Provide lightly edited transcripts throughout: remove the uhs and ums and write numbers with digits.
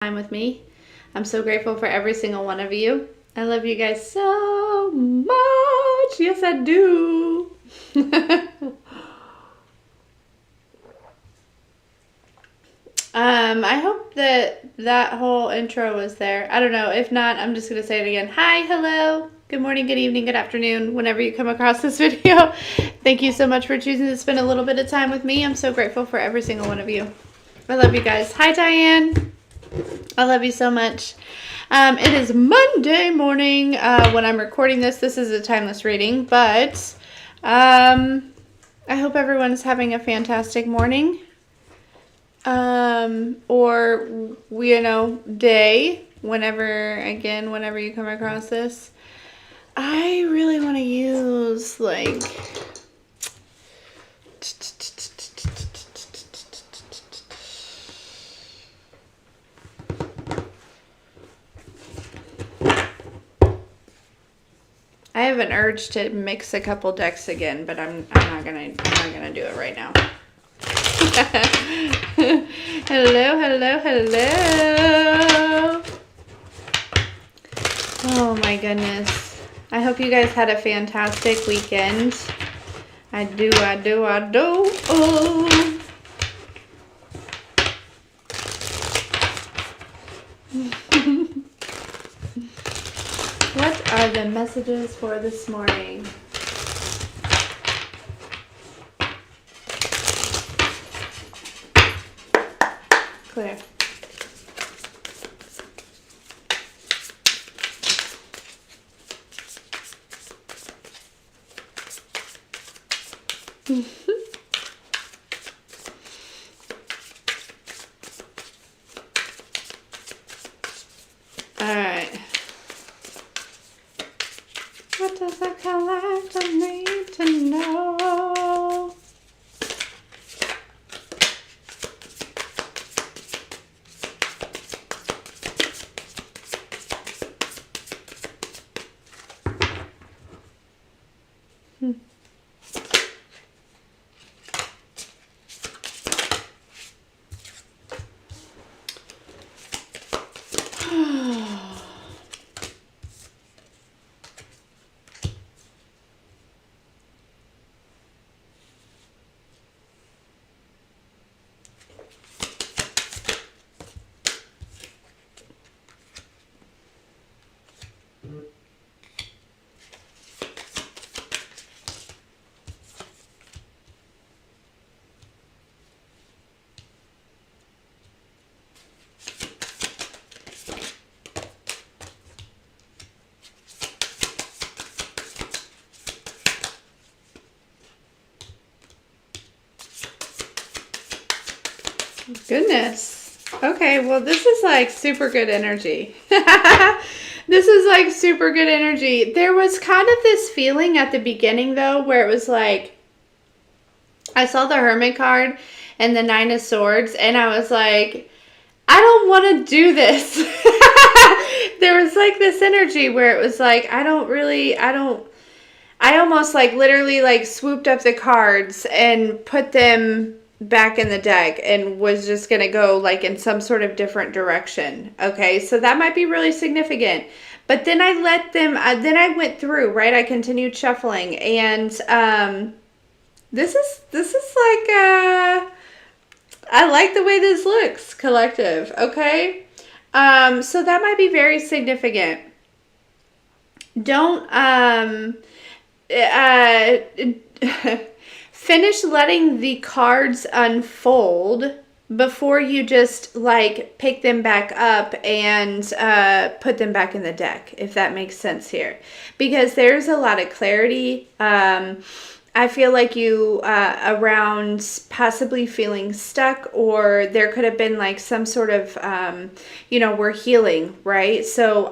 Time with me. I'm so grateful for every single one of you. I love you guys so much. Yes, I do. I hope that whole intro was there. I don't know. If not, I'm just going to say it again. Hi, hello, good morning, good evening, good afternoon, whenever you come across this video. Thank you so much for choosing to spend a little bit of time with me. I'm so grateful for every single one of you. I love you guys. Hi, Diane. I love you so much. It is Monday morning when I'm recording this. This is a timeless reading, but I hope everyone's having a fantastic morning or, day, whenever you come across this. I really want to use, I have an urge to mix a couple decks again, but I'm not gonna do it right now. Hello. Oh my goodness. I hope you guys had a fantastic weekend. I do. Oh. What are the messages for this morning? Clear. All right. What does the collective need to know? Goodness. Okay, well, this is like super good energy. This is like super good energy. There was kind of this feeling at the beginning, though, where it was like, I saw the Hermit card and the Nine of Swords, and I was like, I don't want to do this. There was like this energy where it was like, I almost like literally like swooped up the cards and put them back in the deck and was just going to go like in some sort of different direction. Okay, so that might be really significant. But then I let them, then I went through, right? I continued shuffling, and this is like, I like the way this looks, collective, okay? So that might be very significant. Don't, finish letting the cards unfold before you just like pick them back up and put them back in the deck, if that makes sense here, because there's a lot of clarity. I feel like you around possibly feeling stuck, or there could have been like some sort of we're healing, right? So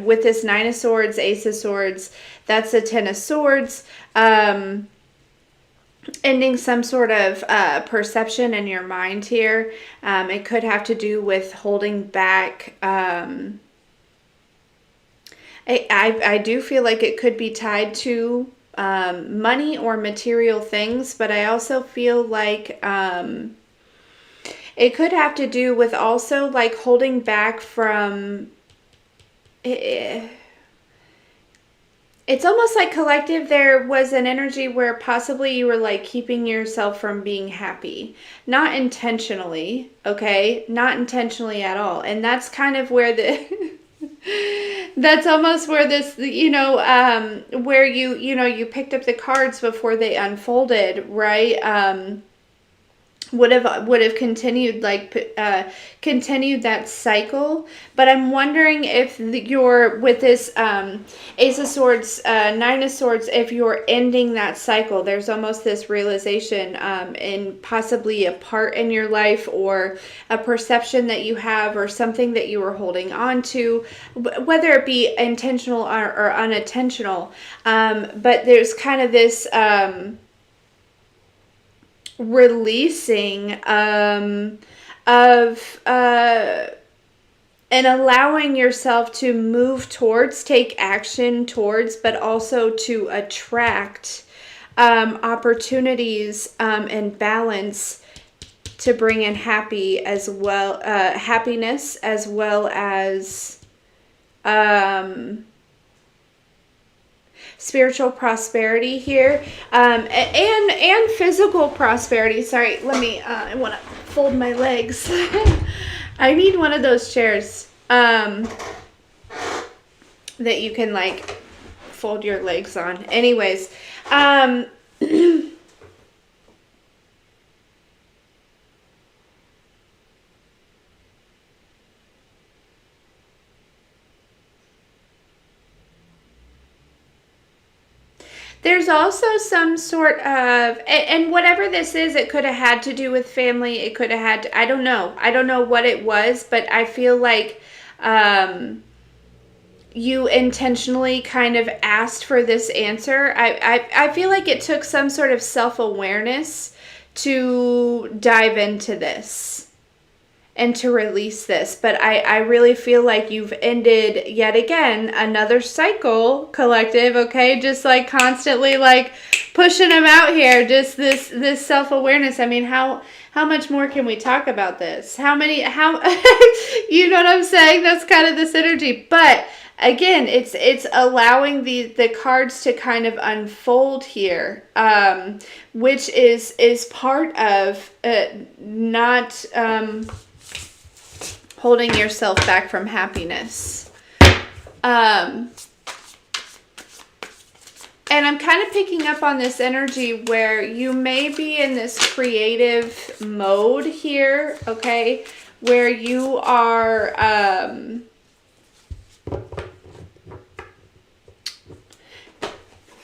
with this Nine of Swords, Ace of Swords, that's a Ten of Swords, ending some sort of perception in your mind here. It could have to do with holding back. I do feel like it could be tied to money or material things, but I also feel like It could have to do with also like holding back from it's almost like collective. There was an energy where possibly you were like keeping yourself from being happy, not intentionally, okay, not intentionally at all. And that's kind of where the that's almost where this, where you picked up the cards before they unfolded, right? Would have continued continued that cycle. But I'm wondering if you're with this Ace of Swords, Nine of Swords, if you're ending that cycle. There's almost this realization in possibly a part in your life or a perception that you have or something that you were holding on to, whether it be intentional or unintentional. But there's kind of this releasing of and allowing yourself to move towards, take action towards, but also to attract opportunities and balance to bring in happiness as well as spiritual prosperity here, and physical prosperity. Sorry, let me. I want to fold my legs. I need one of those chairs that you can like fold your legs on. Anyways, there's also some sort of, and whatever this is, it could have had to do with family. It could have had, I don't know. I don't know what it was, but I feel like you intentionally kind of asked for this answer. I feel like it took some sort of self-awareness to dive into this and to release this. But I really feel like you've ended yet again another cycle, collective, okay? Just like constantly like pushing them out here. Just this self-awareness. I mean, how much more can we talk about this? How you know what I'm saying? That's kind of this energy. But again, it's allowing the cards to kind of unfold here, which is part of not holding yourself back from happiness. And I'm kind of picking up on this energy where you may be in this creative mode here, okay, where you are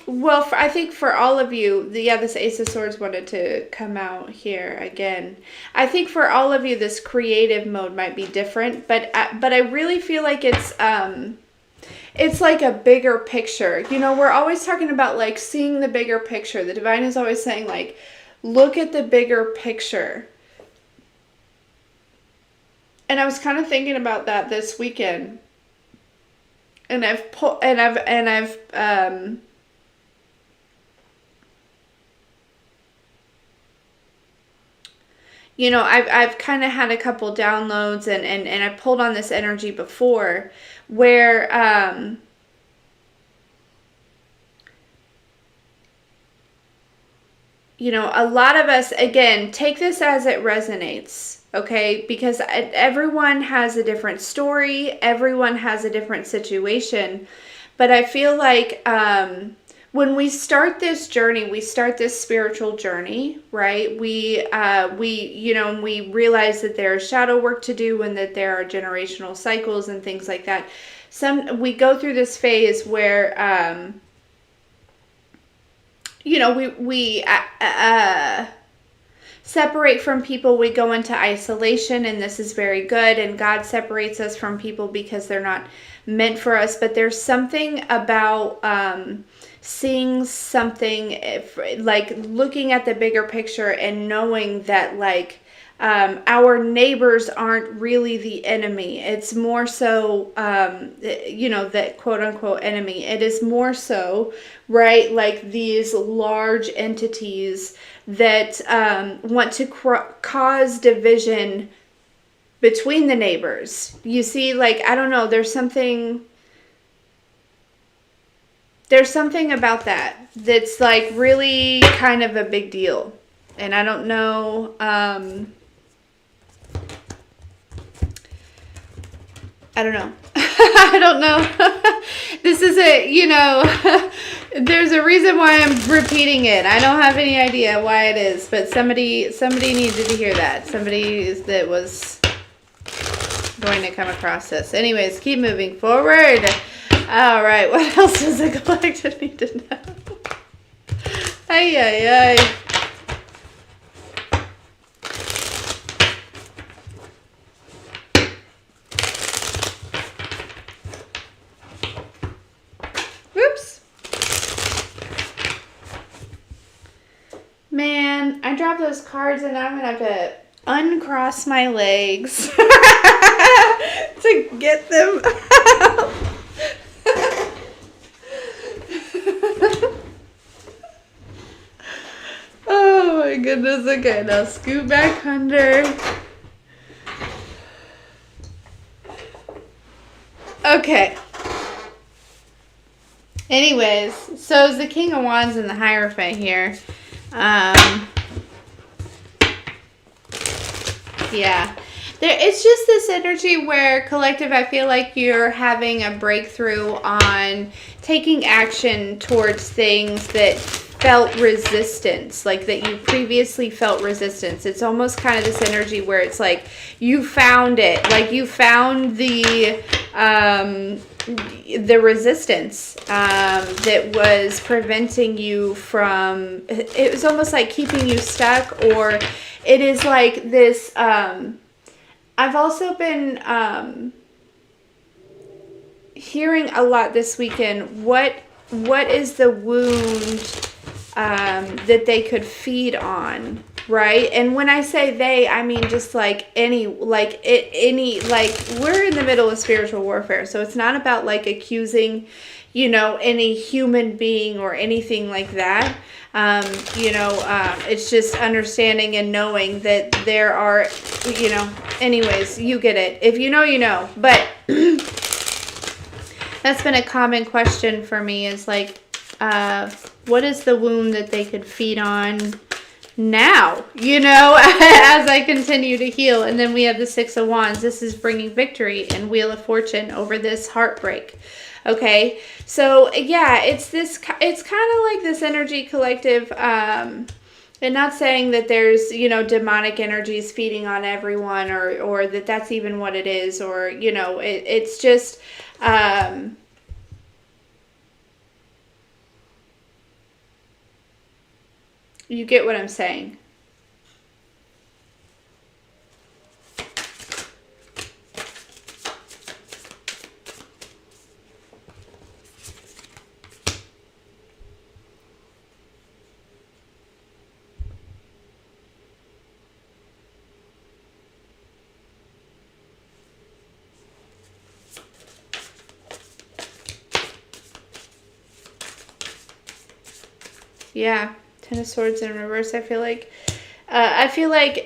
well, I think for all of you, this Ace of Swords wanted to come out here again. I think for all of you, this creative mode might be different, but I really feel like it's like a bigger picture. You know, we're always talking about like seeing the bigger picture. The divine is always saying like, look at the bigger picture. And I was kind of thinking about that this weekend, and I've you know, I've kind of had a couple downloads and I pulled on this energy before where you know, a lot of us, again, take this as it resonates, okay? Because everyone has a different story, everyone has a different situation, but I feel like when we start this journey, we start this spiritual journey, right? We realize that there's shadow work to do and that there are generational cycles and things like that. We go through this phase where, we separate from people, we go into isolation, and this is very good, and God separates us from people because they're not meant for us. But there's something about seeing something, like looking at the bigger picture and knowing that like our neighbors aren't really the enemy. It's more so, that quote unquote enemy. It is more so, right, like these large entities that want to cause division between the neighbors. You see, like, I don't know, there's something about that that's like really kind of a big deal. And I don't know, I don't know. I don't know. This is there's a reason why I'm repeating it. I don't have any idea why it is, but somebody needed to hear that. Somebody that was going to come across this. Anyways, keep moving forward. All right, what else does a collective need to know? Ay, ay, ay. Whoops. Man, I dropped those cards and I'm going to have to uncross my legs to get them out. Oh my goodness. Okay, now scoot back under. Okay. Anyways, so it's the King of Wands and the Hierophant here. Yeah. It's just this energy where, collective, I feel like you're having a breakthrough on taking action towards things that felt resistance, like that you previously felt resistance. It's almost kind of this energy where it's like you found it, like you found the resistance that was preventing you from, it was almost like keeping you stuck, or it is like this, I've also been hearing a lot this weekend, what is the wound that they could feed on, right? And when I say they, I mean just like any, like we're in the middle of spiritual warfare, so it's not about like accusing, any human being or anything like that. It's just understanding and knowing that there are, anyways, you get it. If you know, you know. But that's been a common question for me, is like, what is the wound that they could feed on now, as I continue to heal? And then we have the Six of Wands. This is bringing victory and Wheel of Fortune over this heartbreak. Okay, so yeah, it's kind of like this energy, collective, and not saying that there's, demonic energies feeding on everyone, or that that's even what it is, or, it's just, you get what I'm saying. Yeah, Ten of Swords in reverse. I feel like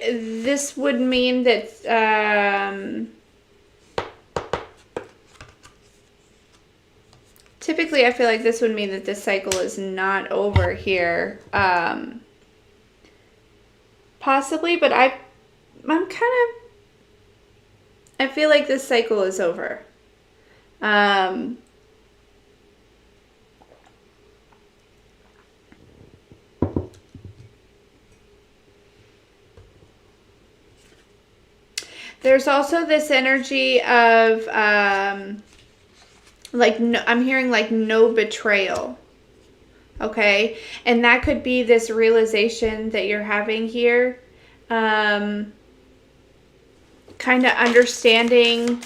this would mean that typically I feel like this would mean that this cycle is not over here. Possibly, but I feel like this cycle is over. There's also this energy of, I'm hearing like no betrayal. Okay. And that could be this realization that you're having here. Kind of understanding.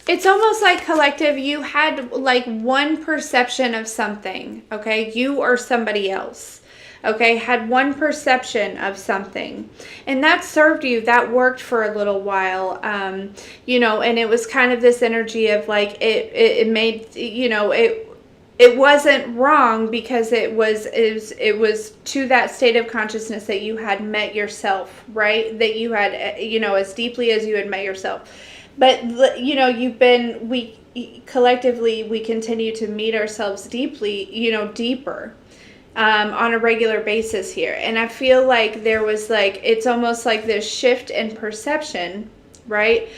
It's almost like, collective, you had like one perception of something. Okay. You or somebody else. okay, had one perception of something, and that served you, that worked for a little while, you know, and it was kind of this energy of like it made, you know, it wasn't wrong because it was to that state of consciousness that you had met yourself, right? That you had, you know, as deeply as you had met yourself. But you know, we collectively, we continue to meet ourselves deeply, you know, deeper, on a regular basis here. And I feel like there was like, it's almost like this shift in perception, right?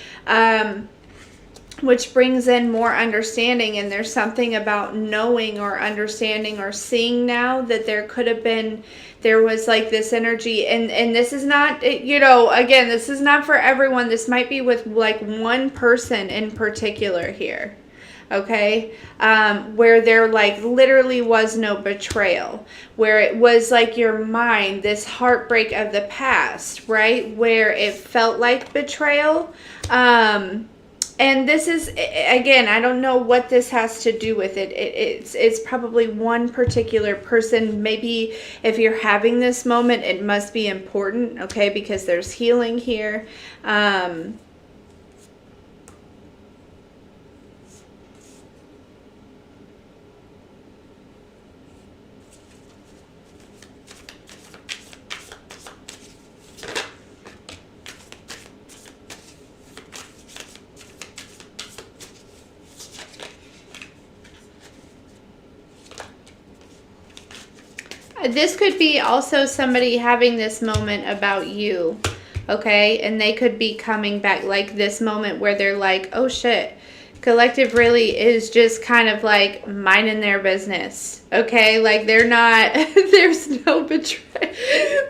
Which brings in more understanding. And there's something about knowing or understanding or seeing now that there was like this energy. And this is not, you know, again, this is not for everyone. This might be with like one person in particular here. Okay, where there like literally was no betrayal, where it was like your mind, this heartbreak of the past, right, where it felt like betrayal. And this is, again, I don't know what this has to do with it. It's probably one particular person. Maybe if you're having this moment, it must be important, okay, because there's healing here. This could be also somebody having this moment about you, okay? And they could be coming back, like this moment where they're like, oh shit, collective really is just kind of like minding their business, okay? Like they're not, there's no betrayal.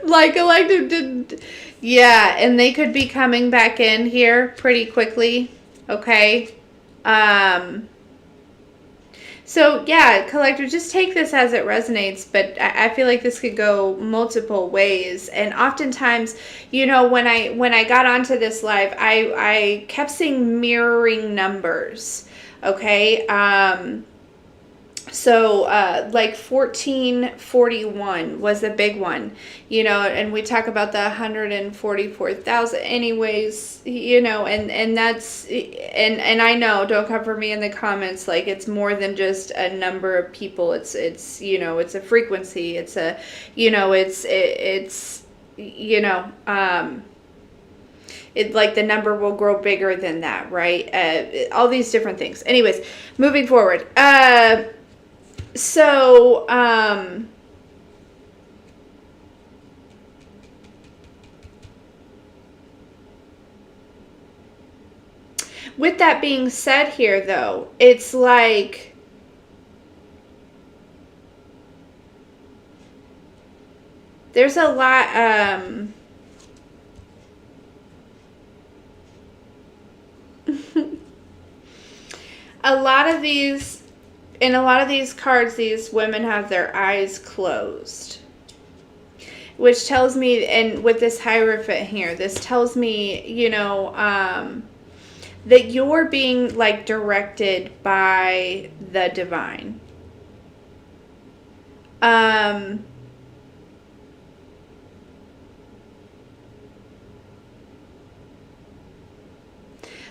Like collective didn't, yeah, and they could be coming back in here pretty quickly, okay? So yeah, collector, just take this as it resonates, but I feel like this could go multiple ways. And oftentimes, you know, when I got onto this live, I kept seeing mirroring numbers. Okay. So like 1441 was a big one, you know, and we talk about the 144,000 anyways, you know, and that's, and I know, don't come for me in the comments, like it's more than just a number of people. It's, you know, it's a frequency. It's a, you know, it's, you know, it, like the number will grow bigger than that, right? All these different things. Anyways, moving forward. So, with that being said here, though, it's like, there's a lot, a lot of these, in a lot of these cards, these women have their eyes closed. Which tells me, and with this Hierophant here, this tells me, you know, that you're being like directed by the divine.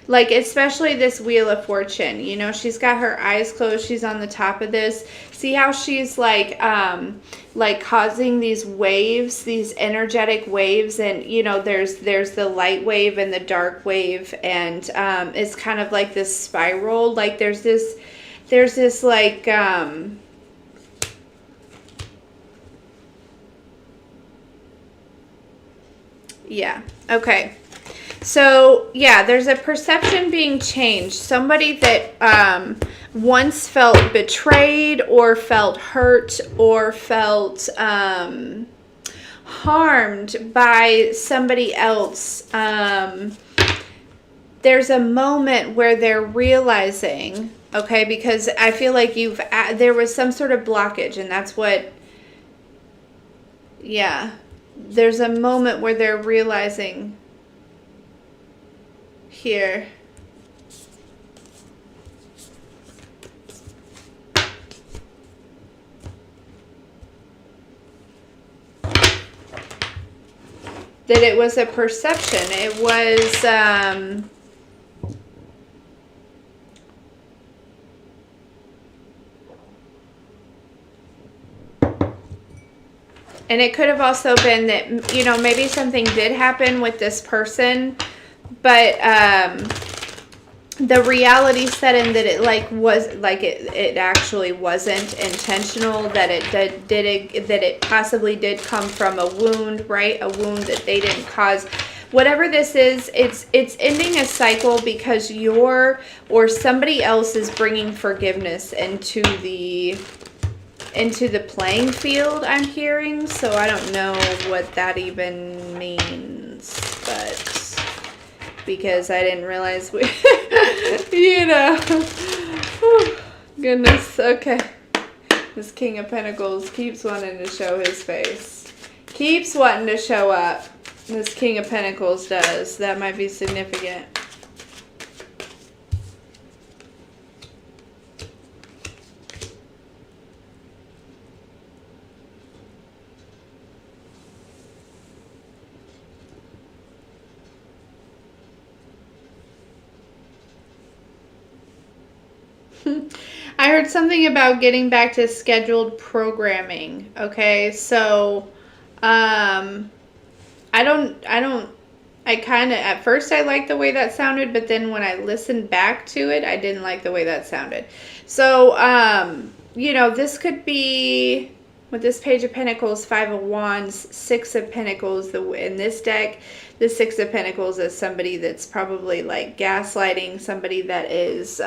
Like, especially this Wheel of Fortune, you know, she's got her eyes closed. She's on the top of this. See how she's like causing these waves, these energetic waves. And, you know, there's the light wave and the dark wave. And it's kind of like this spiral. Like there's this like, yeah. Okay. So, yeah, there's a perception being changed. Somebody that once felt betrayed or felt hurt or felt harmed by somebody else. There's a moment where they're realizing, okay, because I feel like there was some sort of blockage, and that's what, yeah. There's a moment where they're realizing here. that it was a perception. It was, and it could have also been that, you know, maybe something did happen with this person, but the reality set in that it it actually wasn't intentional, that it possibly did come from a wound, right? A wound that they didn't cause. Whatever this is, it's ending a cycle because you're or somebody else is bringing forgiveness into the playing field, I'm hearing. So I don't know what that even means, but because I didn't realize we, you know, whew, goodness, okay. This King of Pentacles keeps wanting to show his face. Keeps wanting to show up. This King of Pentacles does. That might be significant. I heard something about getting back to scheduled programming. Okay, so I kind of, at first I liked the way that sounded, but then when I listened back to it, I didn't like the way that sounded. So, you know, this could be, with this Page of Pentacles, Five of Wands, Six of Pentacles, in this deck, the Six of Pentacles is somebody that's probably like gaslighting, somebody that is,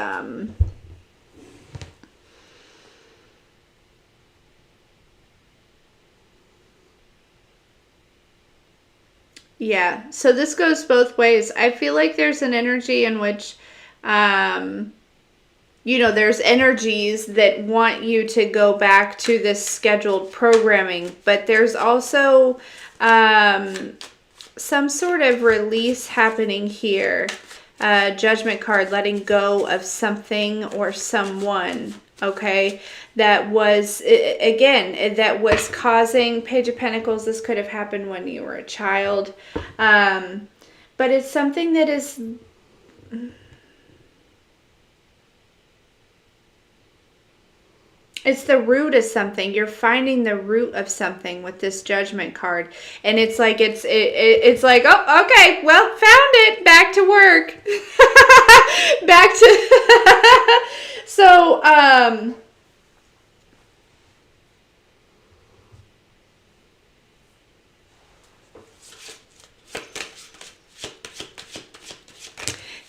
yeah, so this goes both ways. I feel like there's an energy in which, you know, there's energies that want you to go back to this scheduled programming, but there's also some sort of release happening here. Judgment card, letting go of something or someone. Okay, that was, again, that was causing, Page of Pentacles, this could have happened when you were a child, but it's something that is, it's the root of something. You're finding the root of something with this Judgment card, and it's like it's like, oh, okay, well, found it, back to work. Back to so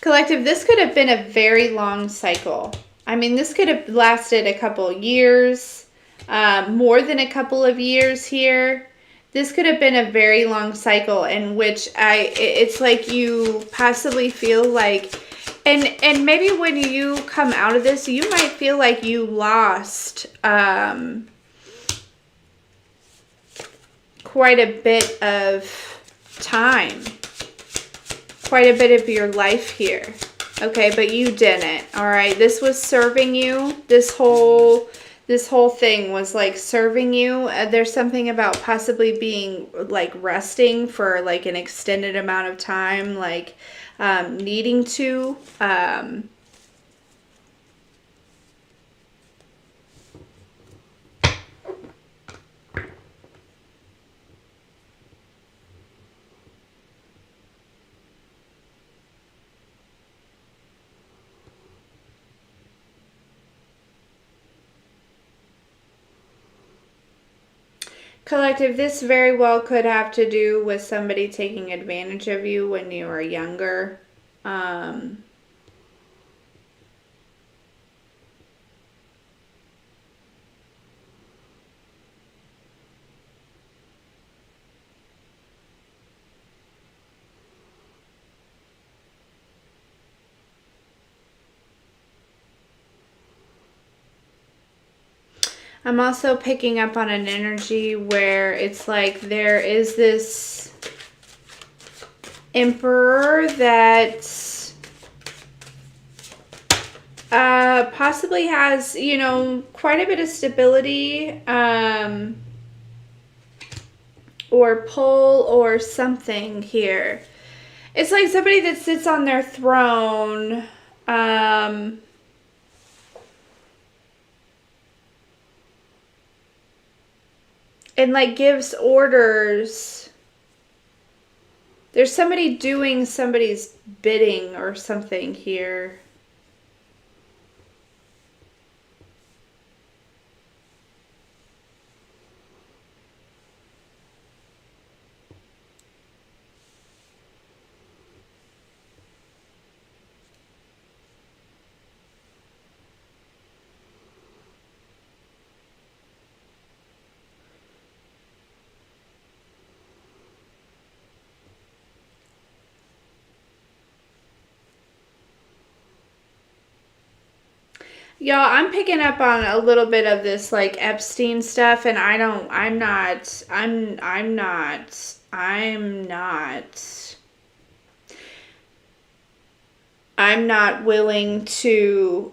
collective, this could have been a very long cycle. I mean, this could have lasted a couple years, more than a couple of years here. This could have been a very long cycle in which it's like you possibly feel like, and Maybe when you come out of this, you might feel like you lost quite a bit of time, quite a bit of your life here. Okay, but you didn't. All right, this was serving you. This whole thing was like serving you. There's something about possibly being like resting for like an extended amount of time, like needing to. Collective, this very well could have to do with somebody taking advantage of you when you were younger. I'm also picking up on an energy where it's like there is this Emperor that possibly has, you know, quite a bit of stability or pull or something here. It's like somebody that sits on their throne. Um, and like gives orders. There's somebody doing somebody's bidding or something here. Y'all, I'm picking up on a little bit of this like Epstein stuff, and I'm not willing to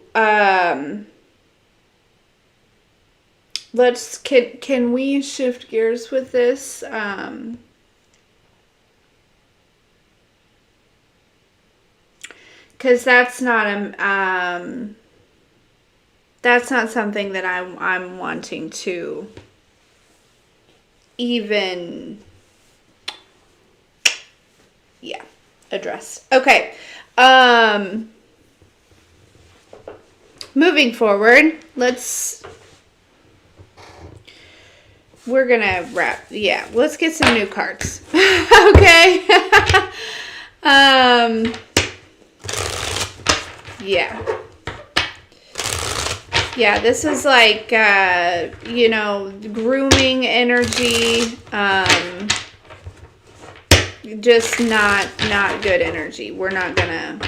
can we shift gears with this? Because that's not something that I'm wanting to even address. Okay. Moving forward, we're gonna wrap. Yeah, let's get some new cards. Okay. Yeah. Yeah, this is like, grooming energy, just not good energy. We're not gonna,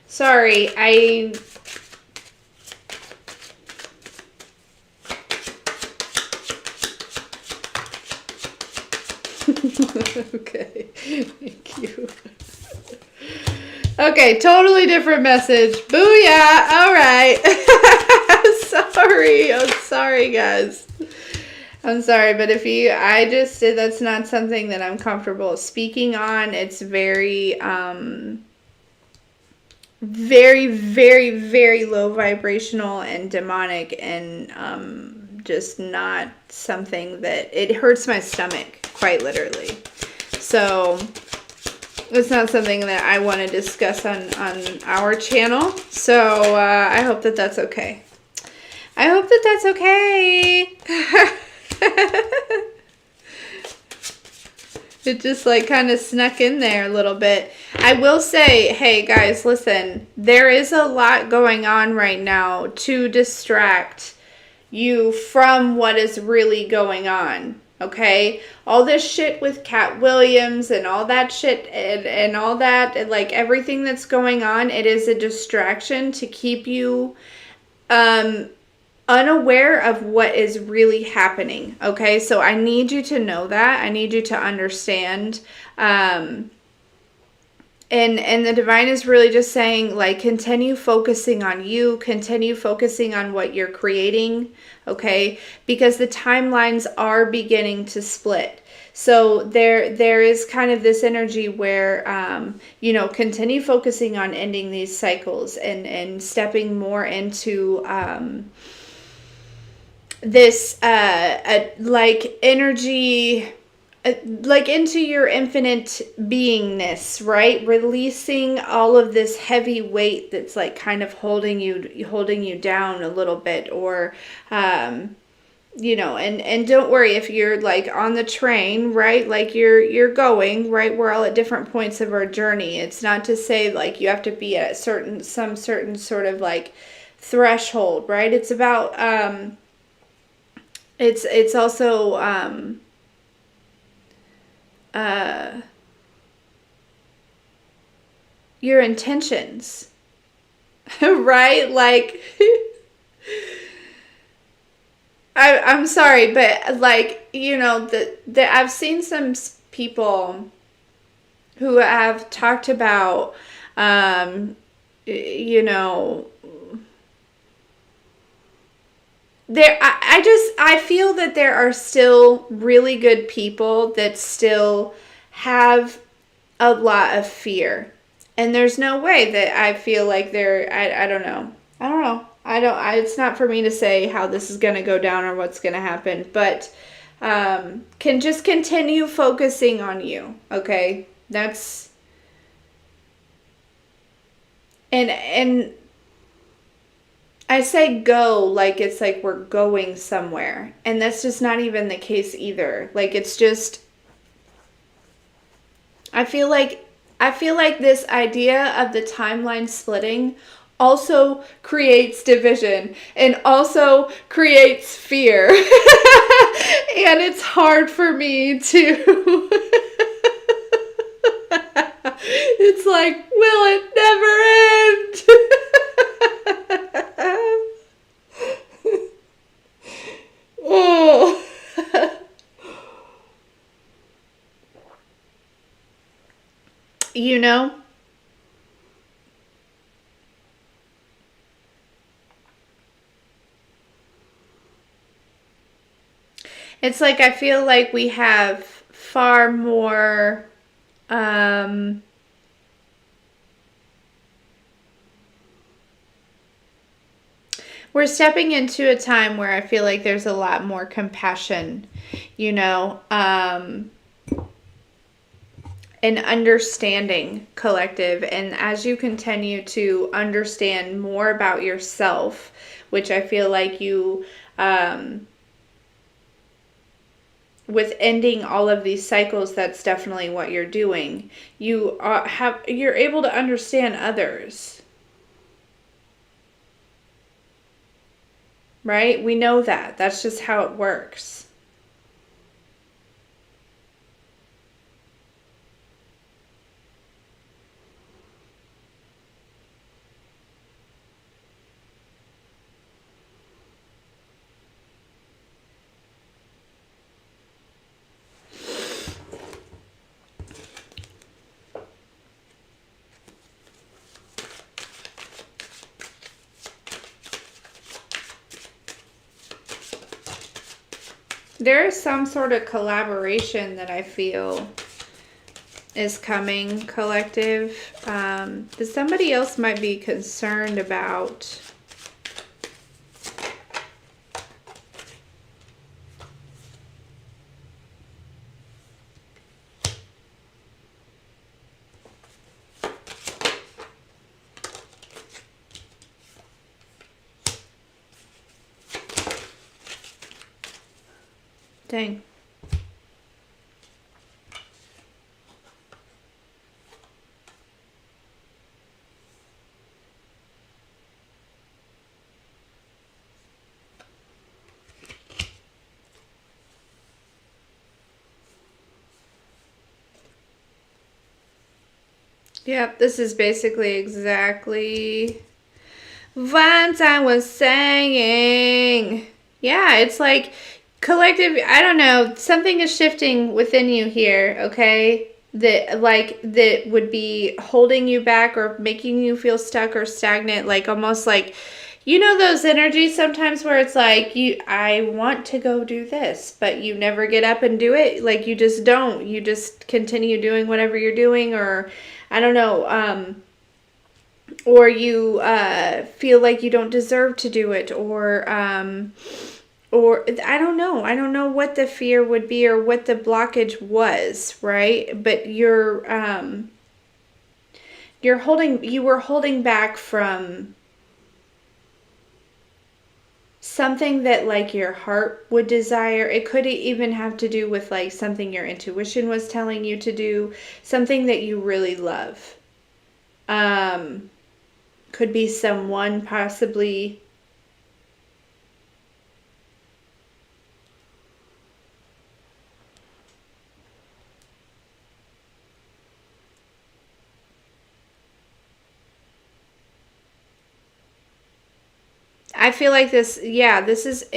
sorry, okay, thank you. Okay, totally different message. Booyah! All right. Sorry. I'm sorry, guys. I'm sorry, but that's not something that I'm comfortable speaking on. It's very, very, very, very low vibrational and demonic, and just not something that it hurts my stomach, quite literally. So it's not something that I want to discuss on our channel. So I hope that that's okay. I hope that that's okay. It just like kind of snuck in there a little bit. I will say, hey guys, listen, there is a lot going on right now to distract you from what is really going on. Okay, all this shit with Cat Williams and all that shit and all that, and like everything that's going on, it is a distraction to keep you unaware of what is really happening. Okay, so I need you to know that. I need you to understand. And the divine is really just saying, like, continue focusing on you, continue focusing on what you're creating, okay? Because the timelines are beginning to split. So there is kind of this energy where, continue focusing on ending these cycles and stepping more into this, like, energy, like into your infinite beingness, right? Releasing all of this heavy weight that's like kind of holding you down a little bit, or and don't worry if you're like on the train, right? Like you're going, right? We're all at different points of our journey. It's not to say like you have to be at some certain sort of like threshold, right? It's about it's also your intentions, right? Like, I'm sorry, but like, I've seen some people who have talked about, you know, I feel that there are still really good people that still have a lot of fear. And there's no way that I feel like I don't know. I don't know. It's not for me to say how this is going to go down or what's going to happen, but can just continue focusing on you. Okay. And I say go like it's like we're going somewhere. And that's just not even the case either. Like it's just I feel like this idea of the timeline splitting also creates division and also creates fear. And it's hard for me to it's like, will it never end? Oh. You know? It's like I feel like we have far more um we're stepping into a time where I feel like there's a lot more compassion, you know, and understanding collective. And as you continue to understand more about yourself, which I feel like you, with ending all of these cycles, that's definitely what you're doing. You're able to understand others, right? We know that. That's just how it works. There is some sort of collaboration that I feel is coming, collective. That somebody else might be concerned about. Dang. Yep, this is basically exactly what I was saying. Yeah, it's like collective, I don't know, something is shifting within you here, okay? That would be holding you back or making you feel stuck or stagnant, like almost like you know those energies sometimes where it's like I want to go do this, but you never get up and do it. Like you just don't. You just continue doing whatever you're doing, or I don't know, or you feel like you don't deserve to do it, or I don't know. I don't know what the fear would be or what the blockage was, right? But you were holding back from something that like your heart would desire. It could even have to do with like something your intuition was telling you to do, something that you really love. Could be someone possibly. I feel like this, yeah, this is,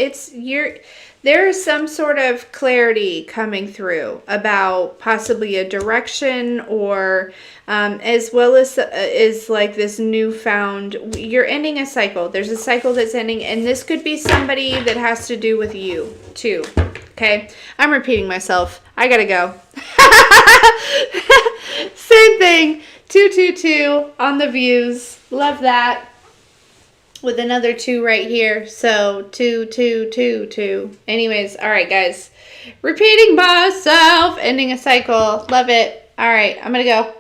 there is some sort of clarity coming through about possibly a direction, or as well as is like this newfound, you're ending a cycle. There's a cycle that's ending, and this could be somebody that has to do with you too. Okay, I'm repeating myself. I gotta go. Same thing. 222 on the views. Love that. With another 2 right here. So 2, 2, 2, 2. Anyways, all right, guys. Repeating myself. Ending a cycle. Love it. All right, I'm going to go.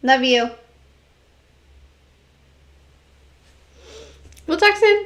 Love you. We'll talk soon.